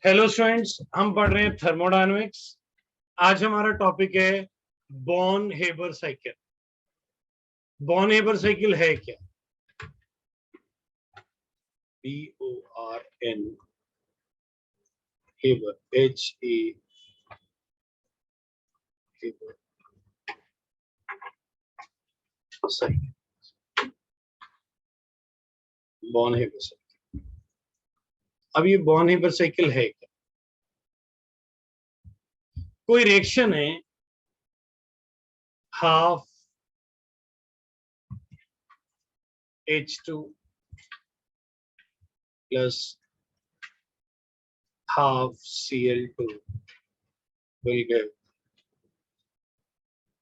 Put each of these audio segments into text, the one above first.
Hello students, हम पढ़ रहे हैं थर्मोडायनेमिक्स। आज हमारा टॉपिक है Born Haber cycle. Born Haber cycle है क्या? BORN Haber HE Haber cycle, Born Haber cycle. अब ये बॉर्न हेबर साइकिल है क्या? कोई रिएक्शन है, half H2 plus half Cl2 will give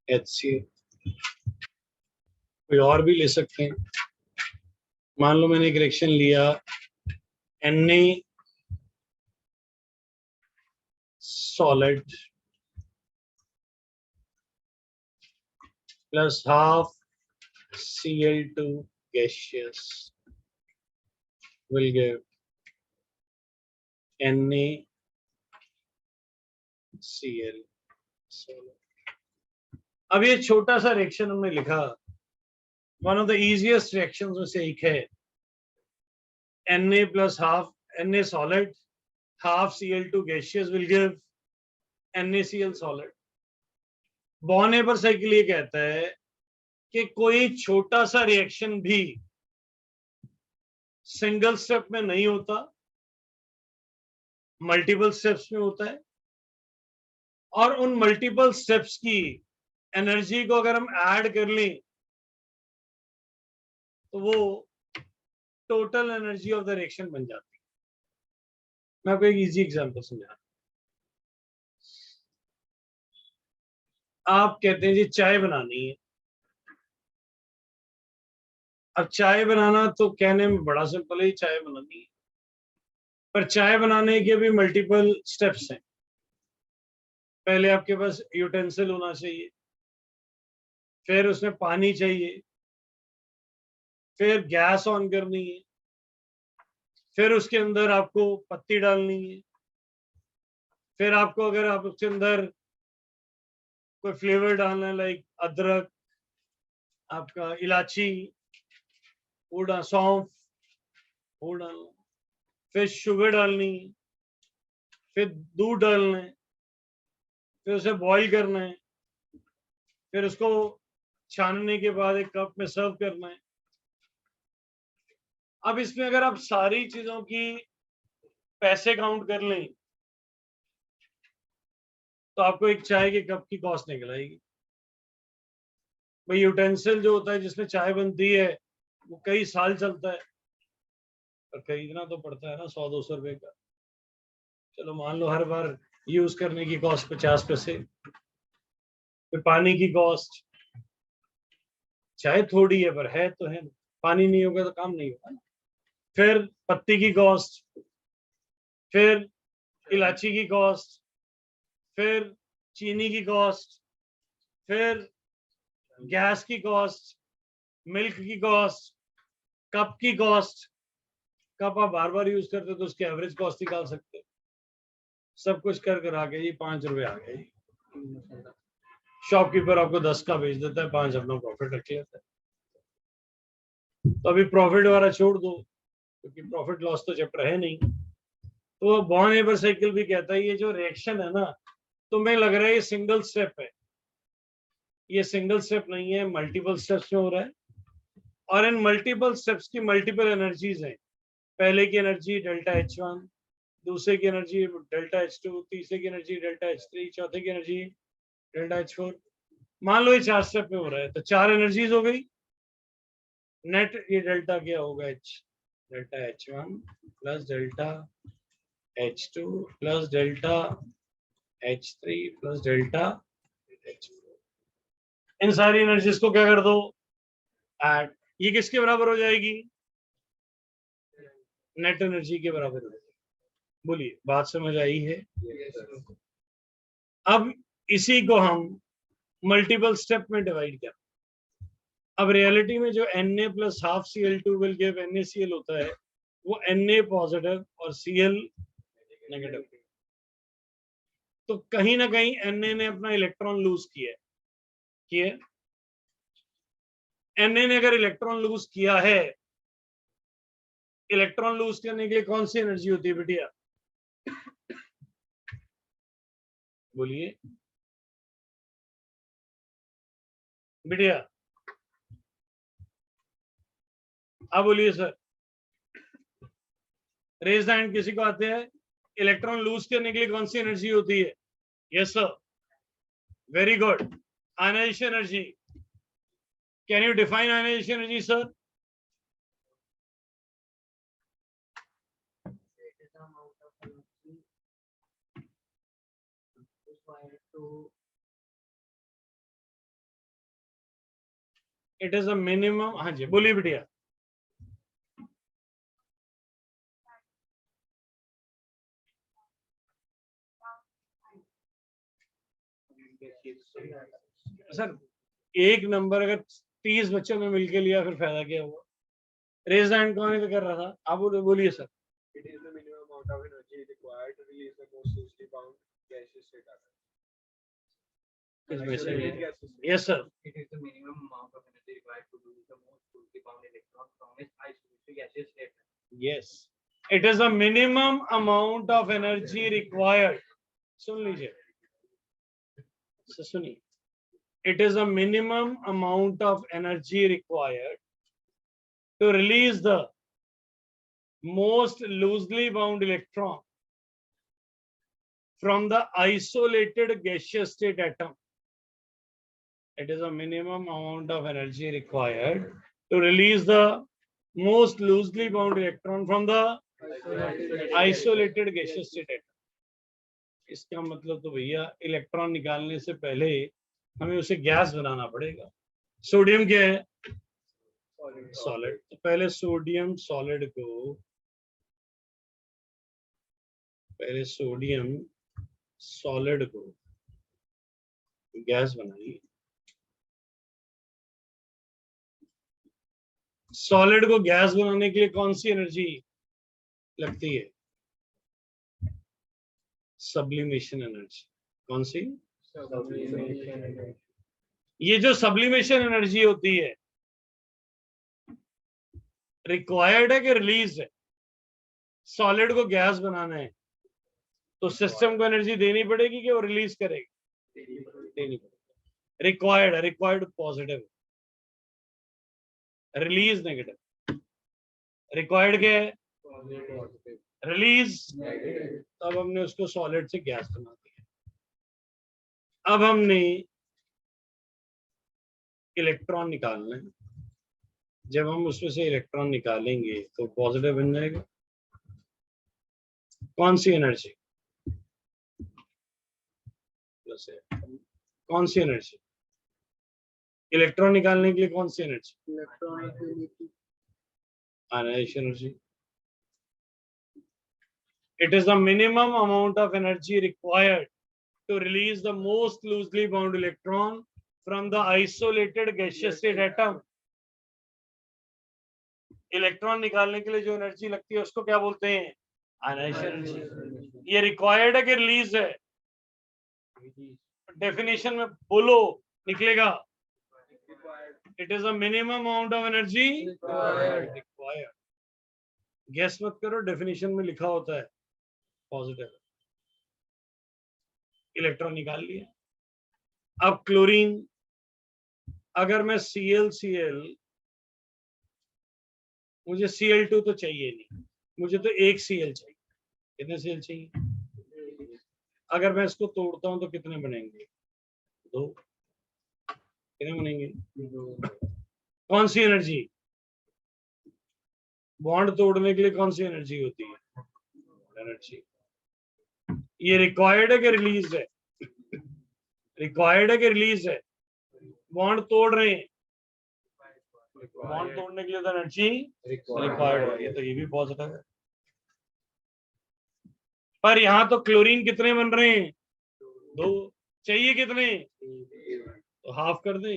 HCl। कोई और भी ले सकते हैं। मान लो मैंने एक रिएक्शन लिया, Na solid plus half Cl2 gaseous will give NaCl solid। अब ये छोटा सा रिएक्शन हमने लिखा, one of the easiest reactions में से एक है। Na plus half Na solid half Cl2 gaseous will give NaCl solid। Born Haber cycle ये कहता है कि कोई छोटा सा रिएक्शन भी सिंगल स्टेप में नहीं होता, मल्टीपल स्टेप्स में होता है। और उन मल्टीपल स्टेप्स की एनर्जी को अगर हम ऐड कर लें तो वो total energy of the reaction बन जाती है। मैं आपको एक इजी एग्जांपल समझा। आप कहते हैं जी चाय बनानी है। अब चाय बनाना तो कहने में बड़ा सिंपल है, चाय बनानी है, पर चाय बनाने के भी मल्टीपल स्टेप्स हैं। पहले आपके पास यूटेंसिल होना चाहिए, फिर उसमें पानी चाहिए, फिर गैस ऑन करनी है, फिर उसके अंदर आपको पत्ती डालनी है, फिर आपको अगर आप उसके अंदर कोई फ्लेवर डालना है लाइक अदरक, आपका इलायची, सौंफ वो डालना, फिर शुगर डालनी है, फिर दूध डालना है, फिर उसे बॉईल करना है, फिर उसको छानने के बाद एक कप में सर्व करना है। अब इसमें अगर आप सारी चीजों की पैसे काउंट कर लें तो आपको एक चाय के कप की कॉस्ट निकल आएगी। भाई यूटेंसिल जो होता है जिसमें चाय बनती है वो कई साल चलता है, और खरीदना तो पड़ता है ना 100-200 रुपए का। चलो मान लो हर बार यूज करने की कॉस्ट 50 पैसे। फिर पानी की कॉस्ट, चाय थोड़ी है पर है तो है, पानी नहीं होगा तो काम नहीं होगा ना। फिर पत्ती की कॉस्ट, फिर इलायची की कॉस्ट, फिर चीनी की कॉस्ट, फिर गैस की कॉस्ट, मिल्क की कॉस्ट, कप की कॉस्ट। कप आप बार बार यूज करते तो उसकी एवरेज कॉस्ट निकाल सकते। सब कुछ कर आ गया जी 5 रुपए आ गए। शॉपकीपर आपको 10 का बेच देता है, 5 अपना प्रॉफिट रख लेता है। तो अभी प्रॉफिट वाला छोड़ दो क्योंकि प्रॉफिट लॉस तो चैप्टर है नहीं। तो बॉर्न हेबर साइकिल भी कहता है ये जो रिएक्शन है ना, तुम्हें लग रहा है ये सिंगल स्टेप है, ये सिंगल स्टेप नहीं है, मल्टीपल स्टेप्स में हो रहा है। और इन मल्टीपल स्टेप्स की मल्टीपल एनर्जीज हैं। पहले की एनर्जी डेल्टा H1, दूसरे की एनर्जी डेल्टा H2, तीसरे की एनर्जी डेल्टा H3, चौथे की एनर्जी डेल्टा H4। मान लो ये 4 स्टेप में हो रहा है तो 4 एनर्जीज हो गई। नेट ये डेल्टा क्या होगा, delta H1 plus delta H2 plus delta H3 plus delta H4। इन सारी एनर्जीज को क्या कर दो, ऐड। ये किसके बराबर हो जाएगी, नेट एनर्जी के बराबर हो जाएगी। बोलिए बात समझ आई है? अब इसी को हम मल्टीपल स्टेप में डिवाइड कर। अब रियलिटी में जो Na plus half Cl2 will give NaCl होता है वो Na पॉजिटिव और Cl नेगेटिव। तो कहीं ना कहीं Na ने अपना इलेक्ट्रॉन लूज किया है। Na ने अगर इलेक्ट्रॉन लूज किया है, इलेक्ट्रॉन लूज करने के लिए कौन सी एनर्जी होती है बेटिया? बोलिए बेटिया, आप बोलिए सर। रेज हैंड किसी को आते हैं? इलेक्ट्रॉन लूज करने के लिए कौन सी एनर्जी होती है? Yes sir, very good. Ionization energy. Can you define ionization energy sir? It is a minimum. हाँ जी बोलिए बेटिया। सर एक नंबर अगर 30 बच्चों में मिलके लिया फिर फायदा क्या हुआ? रेज हैंड कौन है कर रहा था? आप बोलिए sir. It is the minimum amount of energy required to release the most loosely bound gaseous state atom. Yes sir. It is the minimum amount of energy required to release the most loosely bound electron from its isolated gaseous state. Yes. It is a minimum amount of energy required. सुन लीजिए, सुनिए। It is a minimum amount of energy required to release the most loosely bound electron from the isolated gaseous state atom. It is a minimum amount of energy required to release the most loosely bound electron from the isolated gaseous state atom. इसका मतलब तो भैया electron निकालने से पहले हमें उसे gas बनाना पड़ेगा। सोडियम क्या है? सॉलिड। तो पहले सोडियम सॉलिड को, पहले सोडियम सॉलिड को गैस बनाइए। सॉलिड को गैस बनाने के लिए कौन सी एनर्जी लगती है? Sublimation energy. कौन सी? ये जो सब्लिमेशन एनर्जी होती है रिक्वायर्ड है कि रिलीज है? सॉलिड को गैस बनाना है तो सिस्टम को एनर्जी देनी पड़ेगी कि वो रिलीज करेगी? देनी पड़ेगी। रिक्वायर्ड है, required positive, release negative. Required क्या है? रिलीज। तब हमने उसको सॉलिड से गैस बना दिया। अब हमने इलेक्ट्रॉन निकालना है। जब हम उसमें से इलेक्ट्रॉन निकालेंगे तो पॉजिटिव बन जाएगा। कौन सी एनर्जी? कौन सी एनर्जी? इलेक्ट्रॉन निकालने के लिए कौन सी energy? Ionization energy. It is the minimum amount of energy required to release the most loosely bound electron from the isolated gaseous state atom. Electron निकालने के लिए जो एनर्जी लगती है उसको क्या बोलते हैं? Ionization energy. ये रिक्वायर्ड है कि रिलीज है? डेफिनेशन में बोलो निकलेगा। It is a minimum amount of energy required. Guess मत करो, डेफिनेशन में लिखा होता है पॉजिटिव। इलेक्ट्रॉन निकाल लिया। अब क्लोरीन, अगर मैं ClCl, मुझे Cl2 तो चाहिए नहीं, मुझे तो एक Cl चाहिए। कितने Cl चाहिए? अगर मैं इसको तोड़ता हूं तो कितने बनेंगे? 2। कितने बनेंगे? 2। कौन सी एनर्जी? बॉन्ड तोड़ने के लिए कौन सी एनर्जी होती है? एनर्जी। ये रिक्वायर्ड है कि रिलीज है? रिक्वायर्ड है कि रिलीज है? बॉन्ड तोड़ रहे हैं, बॉन्ड तोड़ने के लिए तो एनर्जी रिक्वायर्ड है। तो ये भी पॉजिटिव है। पर यहां तो क्लोरीन कितने बन रहे हैं? 2। चाहिए कितने? तो हाफ कर दे।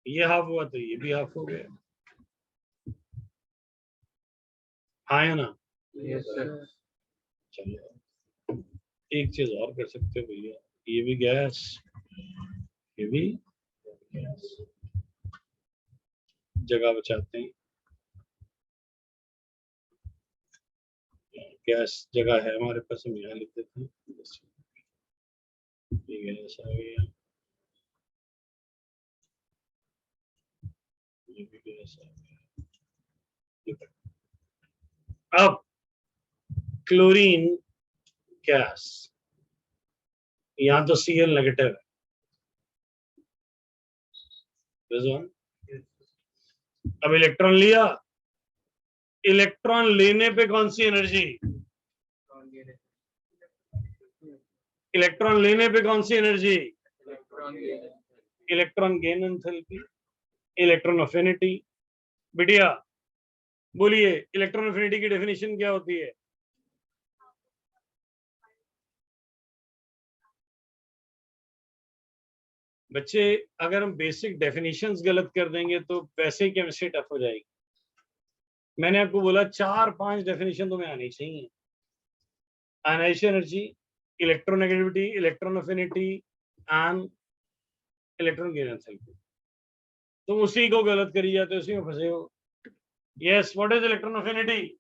ये हाफ हुआ तो ये भी हाफ हो गया। हाँ या ना? Yes, sir. चलो एक चीज और कर सकते हो भैया, ये भी गैस, ये भी गैस, जगह बचाते हैं। गैस जगह है हमारे पास, हम यहाँ लिख देते हैं। ये गैस आ गया, ये भी गैस आ गया। अब क्लोरीन गैस, यहाँ तो Cl नेगेटिव है, अब इलेक्ट्रॉन लिया, इलेक्ट्रॉन लेने पे कौन सी एनर्जी, इलेक्ट्रॉन लेने पे कौन सी energy, electron gain enthalpy, electron affinity. बिटिया बोलिए इलेक्ट्रॉन अफिनिटी की डेफिनेशन क्या होती है? बच्चे अगर हम बेसिक डेफिनेशंस गलत कर देंगे तो वैसे ही केमिस्ट्री टफ हो जाएगी। मैंने आपको बोला 4-5 डेफिनेशन तुम्हें आनी चाहिए। Ionization energy, electronegativity, electron affinity and electron gain enthalpy. तुम उसी को गलत करी जाते हो, उसी में फंसे हो। Yes, what is electron affinity?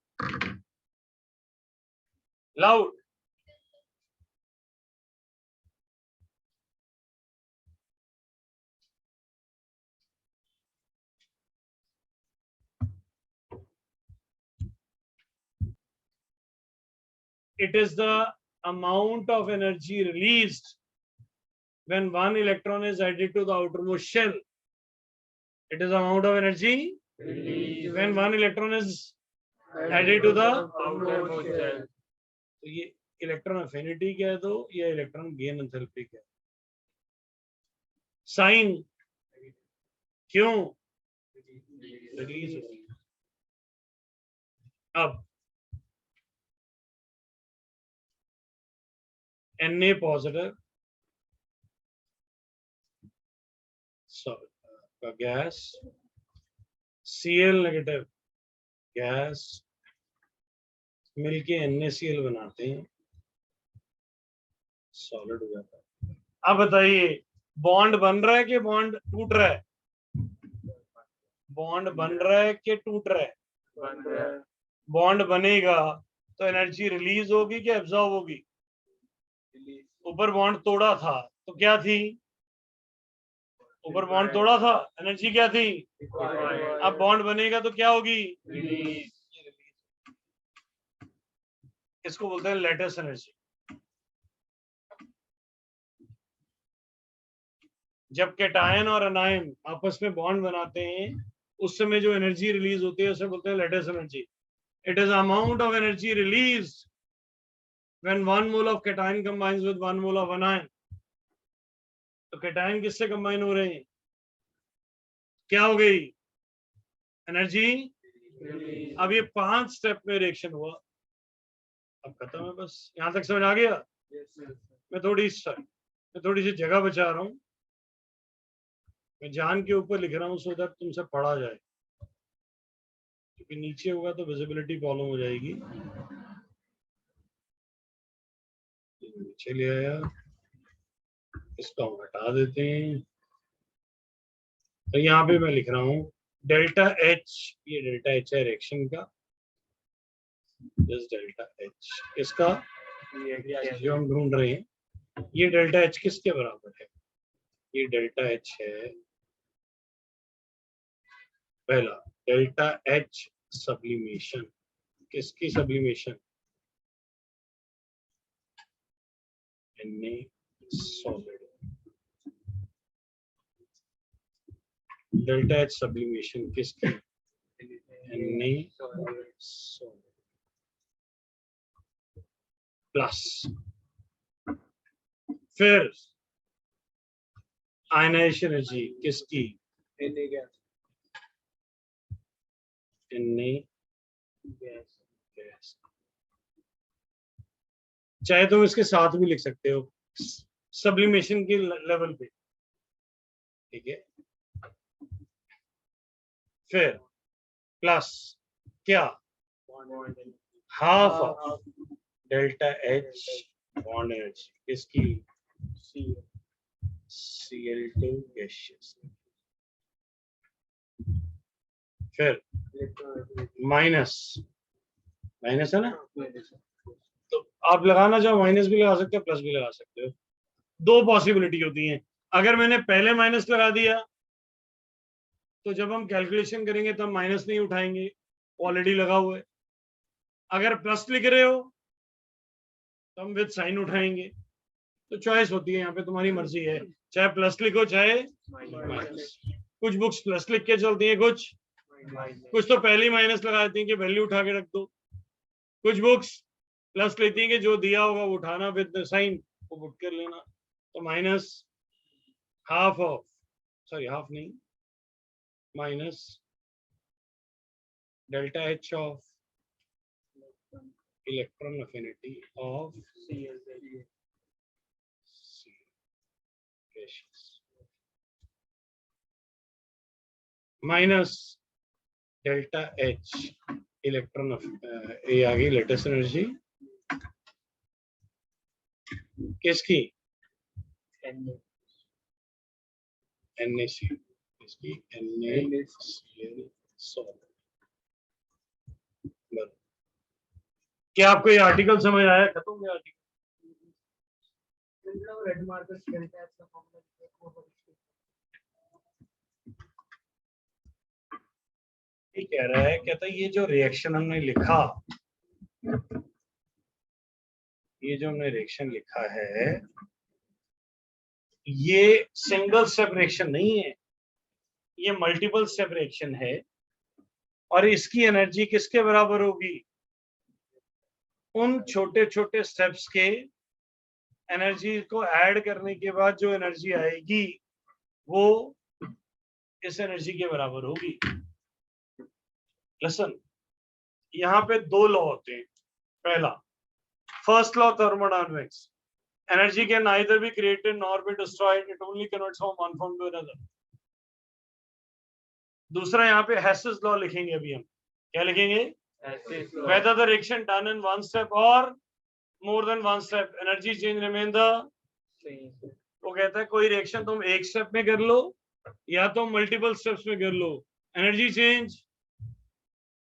Loud. It is the amount of energy released when one electron is added to the outermost shell. It is the amount of energy when one electron is added to the outermost shell. तो ये electron affinity कह दो या electron gain enthalpy कह दो। Sign क्यों release हो रही है। अब Na पॉजिटिव का गैस, Cl नेगेटिव गैस मिलके NaCl बनाते हैं, सॉलिड हो जाता है। अब बताइए बॉन्ड बन रहा है कि बॉन्ड टूट रहा है? बॉन्ड बन रहा है कि टूट रहा है? बॉन्ड बनेगा तो एनर्जी रिलीज होगी कि एब्जॉर्ब होगी? ऊपर बॉन्ड तोड़ा था तो क्या थी? ऊपर बॉन्ड तोड़ा था, एनर्जी क्या थी? अब बॉन्ड बनेगा तो क्या होगी? इसको बोलते हैं लैटिस एनर्जी। जब कैटायन और अनायन आपस में बॉन्ड बनाते हैं उस समय जो एनर्जी रिलीज होती है उसे बोलते हैं lattice energy. It is amount of energy release when 1 mole of cation combines with 1 mole of anion। तो कैटायन किससे कंबाइन हो रहे हैं? क्या हो गई? एनर्जी। अब ये 5 स्टेप में रिएक्शन हुआ, अब खत्म है बस। यहां तक समझ आ गया? मैं थोड़ी सी जगह बचा रहा हूं, मैं जान के ऊपर लिख रहा हूं सो दैट तुमसे पढ़ा जाए, क्योंकि नीचे होगा तो विजिबिलिटी प्रॉब्लम हो जाएगी। नीचे ले आया, इसको हम हटा देते हैं। तो यहाँ पे मैं लिख रहा हूँ डेल्टा एच, ये डेल्टा एच है रिएक्शन का, डेल्टा एच इसका जो हम ढूंढ रहे हैं, ये डेल्टा एच किसके बराबर है? ये डेल्टा एच है पहला, डेल्टा एच सब्लिमेशन। किसकी sublimation? Na solid. Delta H sublimation किसकी? Na सॉलिड प्लस, फिर आयनाइजेशन एनर्जी किसकी? Na gas. चाहे तुम इसके साथ भी लिख सकते हो सब्लिमेशन के लेवल पे, ठीक है। फिर प्लस क्या? Half of delta H bond energy इसकी Cl2 गैसियस, फिर माइनस है ना, तो आप लगाना चाहो माइनस भी लगा सकते हो, प्लस भी लगा सकते हो। दो पॉसिबिलिटी होती हैं। अगर मैंने पहले माइनस लगा दिया तो जब हम कैलकुलेशन करेंगे तब माइनस नहीं उठाएंगे, ऑलरेडी लगा हुआ है। अगर प्लस लिख रहे हो तो हम विद साइन उठाएंगे। तो चॉइस होती है, यहाँ पे तुम्हारी मर्जी है, चाहे प्लस लिखो चाहे माइनस। कुछ बुक्स प्लस लिख के चलती हैं, कुछ तो पहले ही माइनस लगा देती हैं कि वैल्यू उठा के रख दो। कुछ बुक्स प्लस लेती हैं कि जो दिया होगा वो उठाना, विद साइन वो पुट कर लेना। तो minus half of, sorry half नहीं, minus delta H of electron affinity of minus delta H electron ये आ गई लेटेस्ट एनर्जी किसकी, NaC इसकी, NaCl सॉल्ट। क्या आपको ये आर्टिकल समझ आया? खत्म हो गया आर्टिकल। ये कह रहा है, कहता है ये जो रिएक्शन हमने लिखा, ये जो हमने रिएक्शन लिखा है ये सिंगल स्टेप रिएक्शन नहीं है, ये मल्टीपल स्टेप रिएक्शन है। और इसकी एनर्जी किसके बराबर होगी? उन छोटे छोटे स्टेप्स के एनर्जी को ऐड करने के बाद जो एनर्जी आएगी वो इस एनर्जी के बराबर होगी। लिसन, यहाँ पे दो लॉ होते हैं। पहला, first law thermodynamics, energy can neither be created nor be destroyed, it only converts from one form to another. दूसरा यहाँ पे हेसेस लॉ लिखेंगे अभी हम। क्या लिखेंगे? Whether the reaction done in one step और more than one step, energy change remain the same. वो कहता है कोई रिएक्शन तुम एक स्टेप में कर लो या तो मल्टीपल स्टेप्स में कर लो, एनर्जी चेंज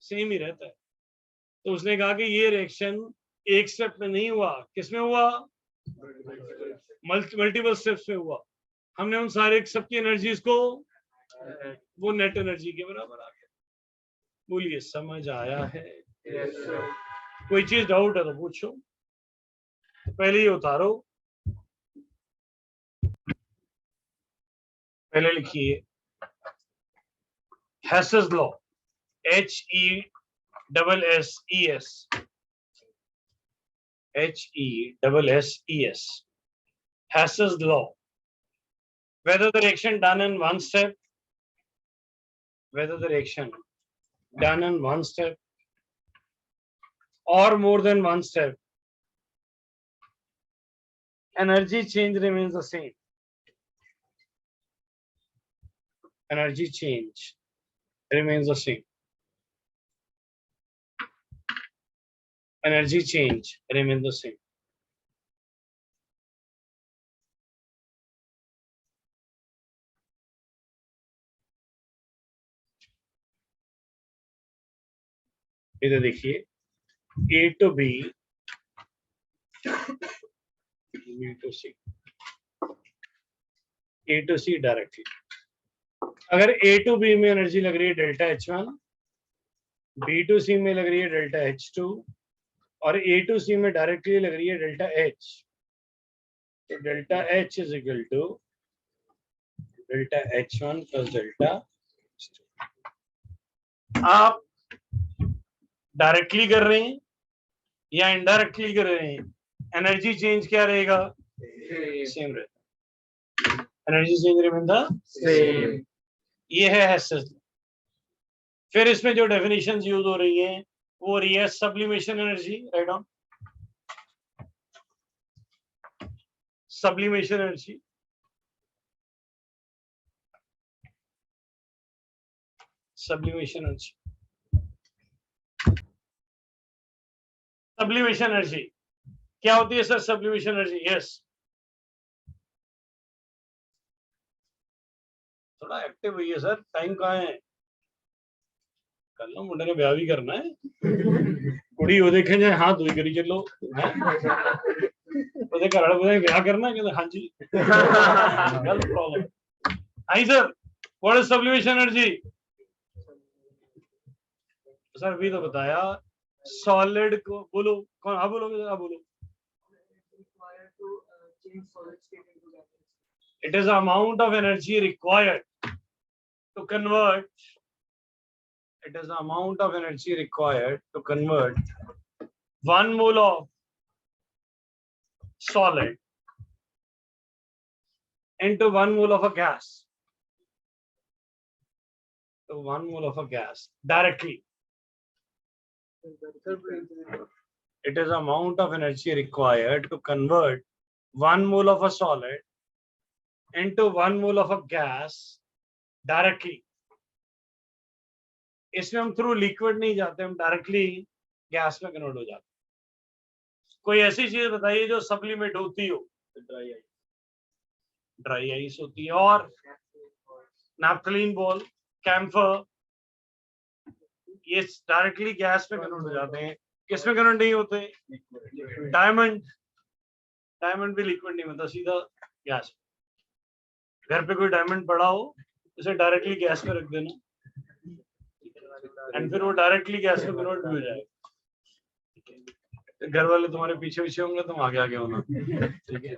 सेम ही रहता है। तो उसने कहा कि ये रिएक्शन एक स्टेप में नहीं हुआ, किसमें हुआ? मल्टीपल स्टेप्स में हुआ। हमने उन सारे सबकी एनर्जीज को, वो नेट एनर्जी के बराबर आ गया। बोलिए समझ आया है? कोई चीज डाउट है तो पूछो, पहले ही उतारो। पहले लिखिए Hess's law, HESSES, HESSES, Hess's law. Whether the reaction done in one step, or more than one step, energy change remains the same. Energy change remains the same. Energy change remains the same. इधर देखिए, A to B, B to C, A to C directly. अगर A to B में energy लग रही है delta H1, B to C में लग रही है डेल्टा H2 और A to C में डायरेक्टली लग रही है डेल्टा H, तो delta H is equal to delta H1 plus delta H2। आप डायरेक्टली कर रहे हैं या इनडायरेक्टली कर रहे हैं, एनर्जी चेंज क्या रहेगा? सेम रहेगा। Energy change remain the same. ये है हेसेस। फिर इसमें जो डेफिनेशंस यूज हो रही हैं वो हो रही है sublimation energy, write down, sublimation energy, sublimation energy. Sublimation energy क्या होती है सर? Sublimation energy, yes. थोड़ा एक्टिव हुई है सर, टाइम कहाँ है? कल ना मुंडे ने ब्याह भी करना है, कुड़ी वो देखे जाए हाथ हुई करी चलो ਉਹਦੇ ਘਰ ਵਾਲੇ ਬੋਲੇ ਵਿਆਹ ਕਰਨਾ, ਕਹਿੰਦੇ ਹਾਂਜੀ ਗੱਲ ਪ੍ਰੋਬਲਮ। ਹਾਂਜੀ sir, what is sublimation energy? Sir अभी तो बताया, सॉलिड को बोलो, कौन? हाँ बोलोगे, आप बोलो। required to change solid state into gaseous. It is the amount of energy required to convert. It is the amount of energy required to convert 1 mole of solid into 1 mole of a gas. So 1 mole of a gas directly. It is the amount of energy required to convert 1 mole of a solid into 1 mole of a gas directly. इसमें हम through liquid नहीं जाते, हम directly gas में convert हो जाते। कोई ऐसी चीज बताइए जो सप्लीमेंट होती हो। ड्राई आइस, ड्राई आइस होती है, और नैप्थलीन बॉल, कैम्फर, ये डायरेक्टली गैस में कन्वर्ट हो जाते हैं। किसमें कन्वर्ट नहीं होते? डायमंड, डायमंड भी लिक्विड नहीं होता, सीधा गैस। घर पे कोई डायमंड पड़ा हो, उसे डायरेक्टली गैस में रख देना, एंड फिर वो डायरेक्टली गैस में कन्वर्ट भी हो जाएगा। घर वाले तुम्हारे पीछे पीछे होंगे, तुम आगे आगे होना, ठीक है?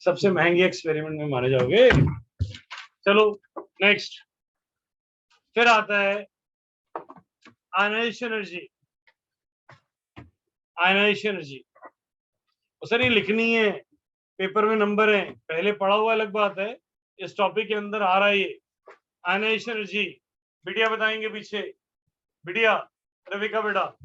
सबसे महंगे एक्सपेरिमेंट में मारे जाओगे। चलो नेक्स्ट, फिर आता है ionization energy. Ionization energy sir ये लिखनी है, पेपर में नंबर है, पहले पढ़ा हुआ अलग बात है, इस टॉपिक के अंदर आ रहा है ये आयनाइजेशन एनर्जी। बिटिया बताएंगे पीछे, बिटिया, रविका बेटा।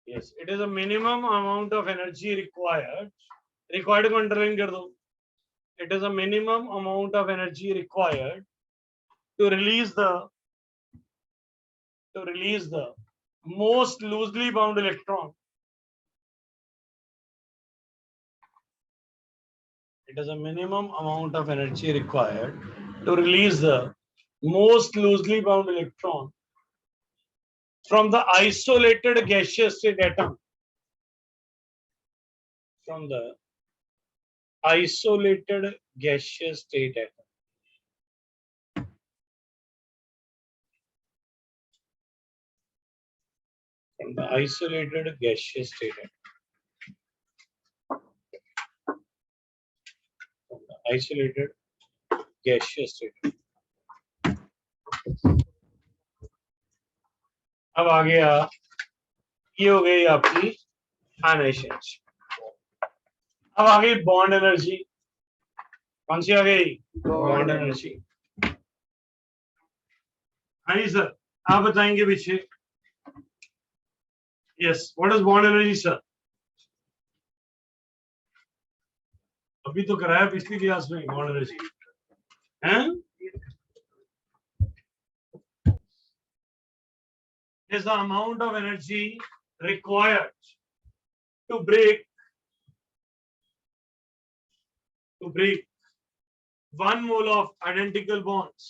Yes, it is a minimum amount of energy required. Required को underline कर दो। It is a minimum amount of energy required to release the most loosely bound electron. It is a minimum amount of energy required to release the most loosely bound electron from the isolated gaseous state atom. From the isolated gaseous state atom. From the isolated gaseous state atom. From the isolated gaseous state atom. अब आ गया, ये हो गई आपकी ionization. अब आ गई bond energy. कौन सी आ गई? Bond energy. हाँ जी सर, आप बताएंगे पीछे। Yes, what is bond energy sir? अभी तो कराया पिछली क्लास में बॉन्ड एनर्जी, हैं? Is the amount of energy required to break 1 mole of identical bonds.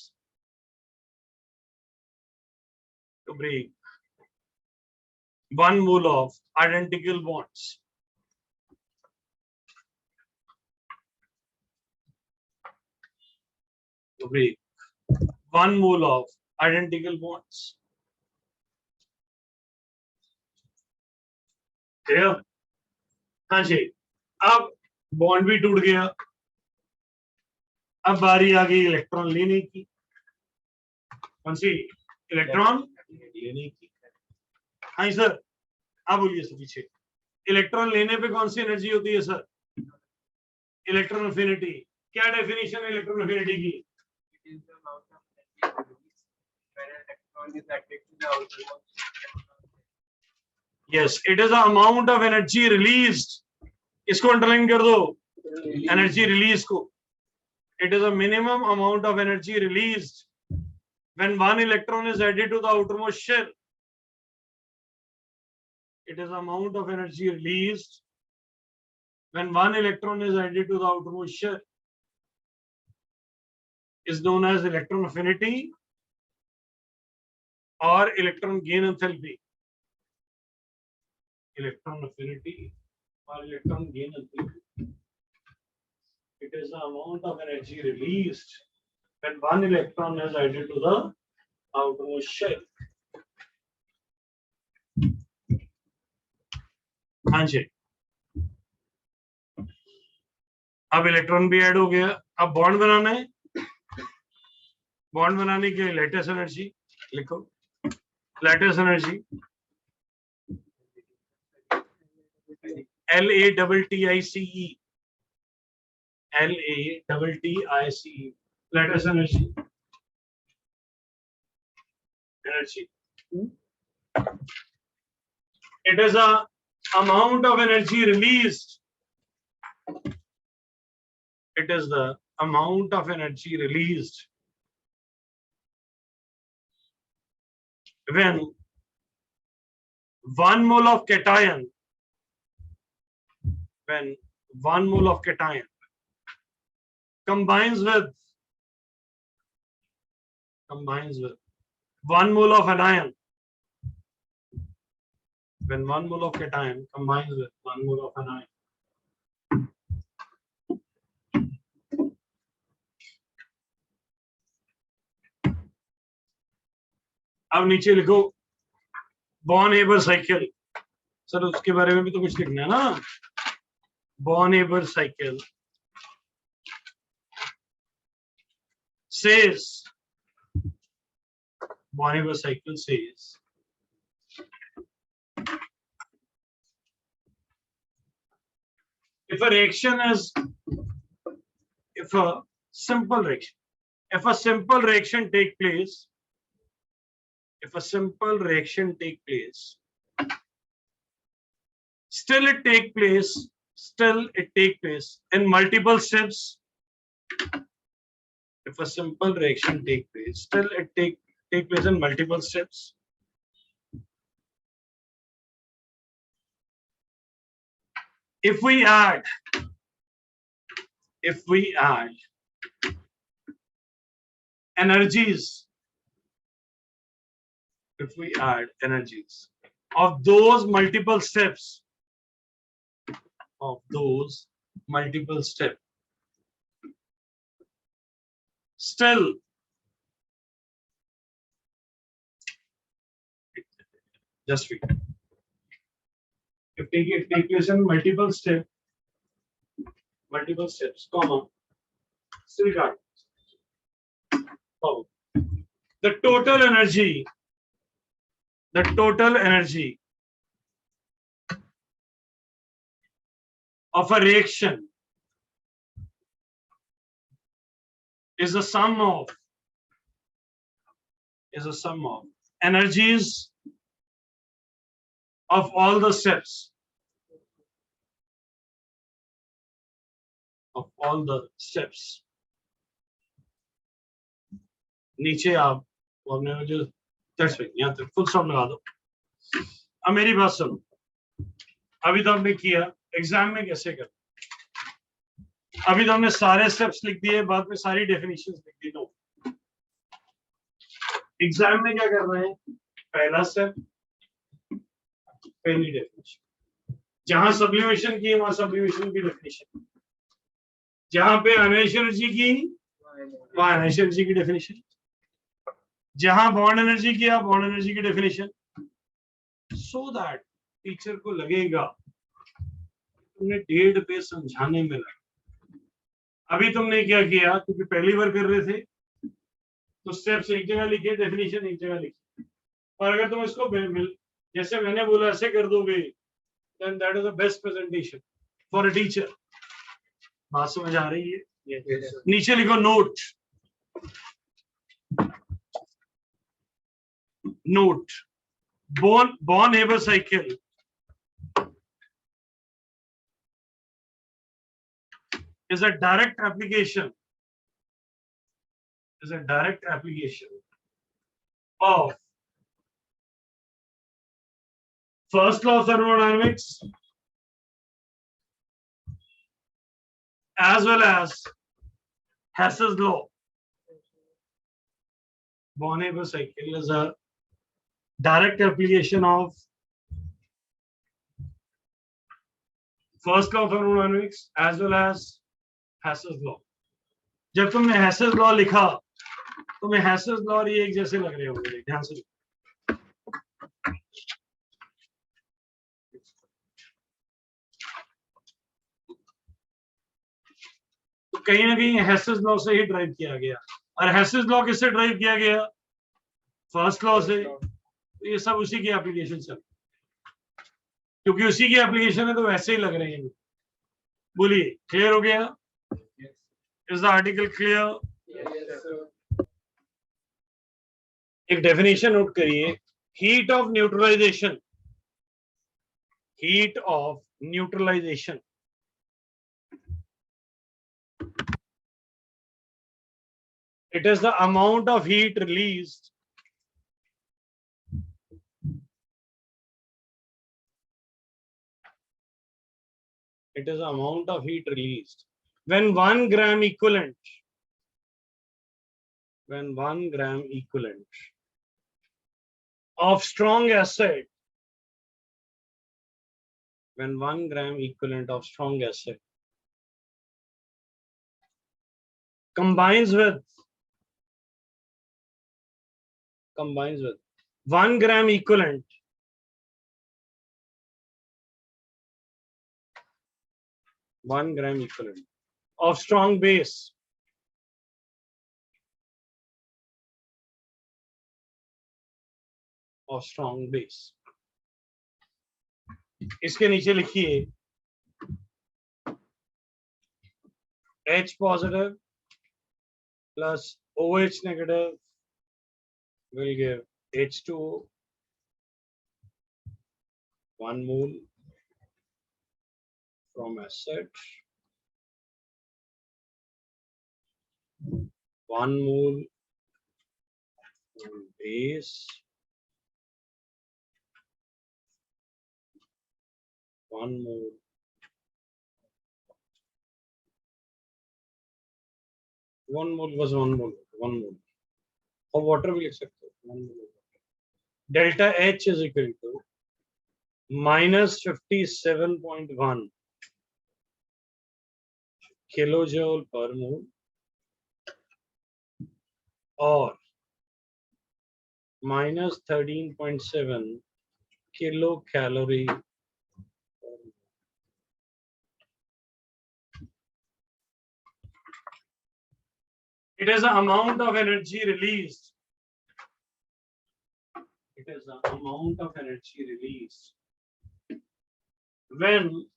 To break 1 mole of identical bonds. To break 1 mole of identical bonds. हाँ जी, अब bond भी टूट गया, अब बारी आ गई इलेक्ट्रॉन लेने की। कौन सी? इलेक्ट्रॉन लेने की। हाँ जी सर, आप बोलिए सर पीछे। इलेक्ट्रॉन लेने पे कौन सी एनर्जी होती है सर? Electron affinity. क्या डेफिनेशन है इलेक्ट्रॉन एफिनिटी की? Yes, it is the amount of energy released इसको अंडरलाइन कर दो, एनर्जी रिलीज को. It is a minimum amount of energy released when one electron is added to the outermost shell. It is the amount of energy released when one electron is added to the outermost shell. Is known as electron affinity or electron gain enthalpy. Electron affinity or electron gain enthalpy. It is the amount of energy released when one electron is added to the outermost shell. हाँ जी, अब electron भी add हो गया. अब bond बनाना है. Bond बनाने के लिए लेटेस्ट एनर्जी लिखो. Latest energy LATTICE. LATTICE. Lattice energy. Energy. It is a amount of energy released. It is the amount of energy released when 1 mole of cation, when 1 mole of cation combines with 1 mole of anion. When 1 mole of cation combines with 1 mole of anion. अब नीचे लिखो born-Haber cycle. Sir उसके बारे में भी तो कुछ लिखना है ना. Born-Haber cycle says, Bonneville cycle says, if a reaction is, if a simple reaction take place, still it take place in multiple steps. If a simple reaction take place, still it take place in multiple steps. If we add energies, of those multiple steps, still just wait. If take place in multiple steps, comma, still got the total energy of a reaction is a sum of energies of all the steps. नीचे आप हमने जो यहाँ तक full stop लगा दो. अब मेरी बात सुनो. अभी तो हमने किया, एग्जाम में कैसे कर, अभी तो हमने सारे स्टेप्स लिख दिए, बाद में सारी डेफिनेशंस लिख दी. नो, एग्जाम में क्या कर रहे हैं, पहला स्टेप, पहली डेफिनेशन. जहां सब्लिमेशन की वहां सब्लिमेशन की डेफिनेशन, जहां पे अनएनर्जी एनर्जी की वहां अनएनर्जी एनर्जी की डेफिनेशन, जहां बॉन्ड एनर्जी किया बॉन्ड एनर्जी की डेफिनेशन, सो दैट टीचर को लगेगा तुमने 1.5 पेज समझाने में लगा. अभी तुमने क्या किया, क्योंकि पहली बार कर रहे थे तो स्टेप्स एक जगह लिखे, डेफिनेशन एक जगह लिखी. और अगर तुम इसको जैसे मैंने बोला ऐसे कर दोगे, then that is the best presentation for a teacher. बात समझ आ रही है? नीचे लिखो note. Born-Haber cycle is a direct application of first law of thermodynamics as well as Hess's law. Born-Haber cycle is a direct application of first law of thermodynamics as well as Hess's law. जब तुमने Hess's law लिखा तुम्हें Hess's law और ये एक जैसे लग रहे होंगे, ध्यान से। तो कहीं ना कहीं Hess's law से ही ड्राइव किया गया, और Hess's law किससे ड्राइव किया गया? फर्स्ट लॉ से। तो ये सब उसी की एप्लीकेशन है, क्योंकि उसी की एप्लीकेशन है तो वैसे ही लग रहे हैं। बोलिए, क्लियर हो गया? Is the article clear? एक डेफिनेशन नोट करिए, heat of neutralization. Heat of neutralization it is the amount of heat released when 1 gram equivalent of strong acid combines with 1 gram equivalent of strong base इसके नीचे लिखिए H positive plus OH negative will give H2O, 1 mole from acid, 1 mole from base, 1 mole was 1 mole और water भी लिख सकते हो, 1 mole. Delta H is equal to minus 57.1 kilojoule per mole or minus 13.7 kilocalorie per mole. It is the amount of energy released. When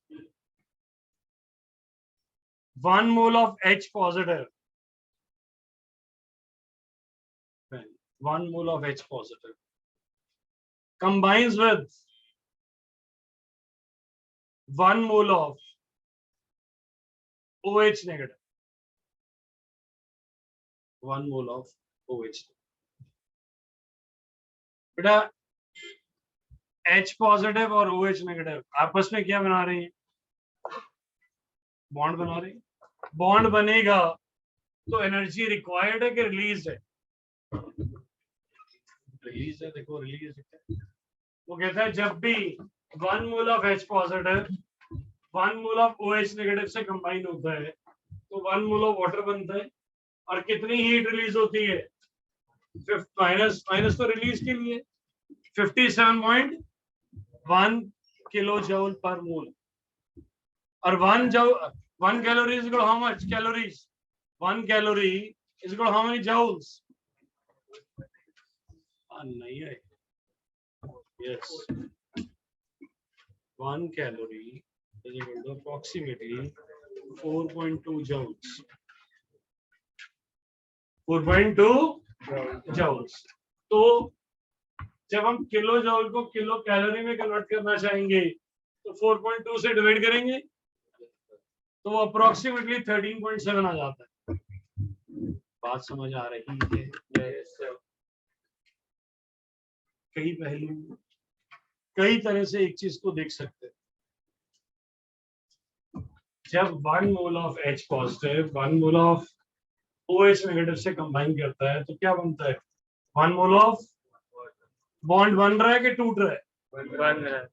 1 mole of H positive, combines with 1 mole of OH negative. 1 mole of OH. बेटा H positive और OH negative आपस में क्या बना रहे हैं? Bond बना रहे हैं। बॉन्ड बनेगा तो एनर्जी रिक्वायर्ड है कि रिलीज है? रिलीज है। देखो रिलीज है, वो कहता है जब भी 1 mole of H positive 1 mole of OH negative से कंबाइन होता है तो 1 मोल ऑफ वाटर बनता है, और कितनी हीट रिलीज होती है? माइनस तो रिलीज के लिए 57.1 किलो जूल पर मोल, और 1 calorie is equal to how much calories? 1 calorie is equal to how many joules? नहीं है। Yes, 1 calorie is equal to approximately 4.2 joules. 4.2 joules. तो जब हम किलो जूल को किलो कैलोरी में कन्वर्ट करना चाहेंगे तो 4.2 से डिवाइड करेंगे, तो वो अप्रोक्सीमेटली 13.7 आ जाता है। बात समझ आ रही है? कई पहलू, कई तरह से एक चीज को देख सकते हैं। जब 1 mole of H positive 1 mole of OH negative से कंबाइन करता है तो क्या बनता है? 1 मोल ऑफ बॉन्ड बन रहा है कि टूट रहा है?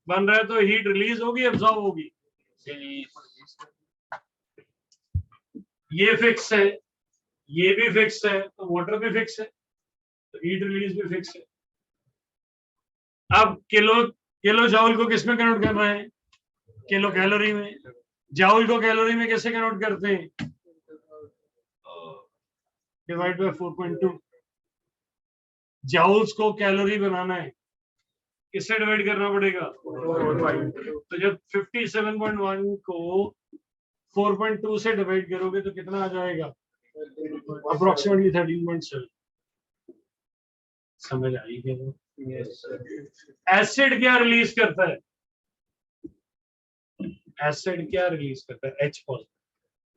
बन रहा है तो हीट रिलीज होगी, एब्जॉर्ब होगी? ये फिक्स है, ये भी फिक्स है, तो वाटर भी फिक्स है, तो हीट रिलीज भी फिक्स है। अब किलो जाउल को किस में कन्वर्ट कर रहे हैं? किलो कैलोरी में। जाउल को कैलोरी में कैसे कन्वर्ट करते हैं? Divide by 4.2। जाउल्स को कैलोरी बनाना है, किससे डिवाइड करना पड़ेगा? तो जब 57.1 को 4.2 से डिवाइड करोगे तो कितना आ जाएगा? अप्रोक्सीमेटली 13.7। समझ आई क्या? एसिड क्या रिलीज करता है? एसिड क्या रिलीज करता है? H positive.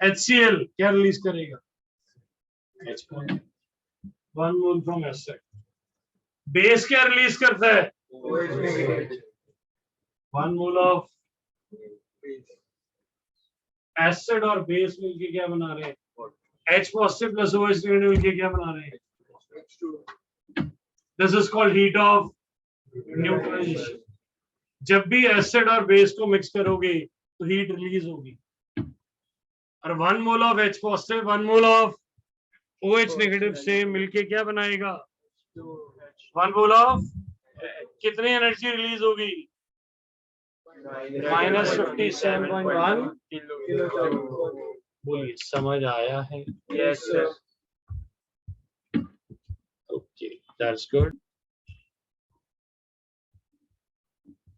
HCl क्या रिलीज करेगा? H positive. 1 mole from acid. Base क्या रिलीज करता है? 1 मोल ऑफ एसिड और बेस मिलके क्या बना रहे हैं? H positive plus OH negative मिलके क्या बना रहे हैं? This is called heat of neutralization. जब भी एसिड और बेस को मिक्स करोगे तो हीट रिलीज होगी, और 1 mole of H positive 1 mole of OH negative से मिलके क्या बनाएगा? 1 मोल ऑफ कितनी एनर्जी रिलीज होगी? -57.1 किलो। बोलिए, समझ आया है? Yes, sir. Okay, that's good.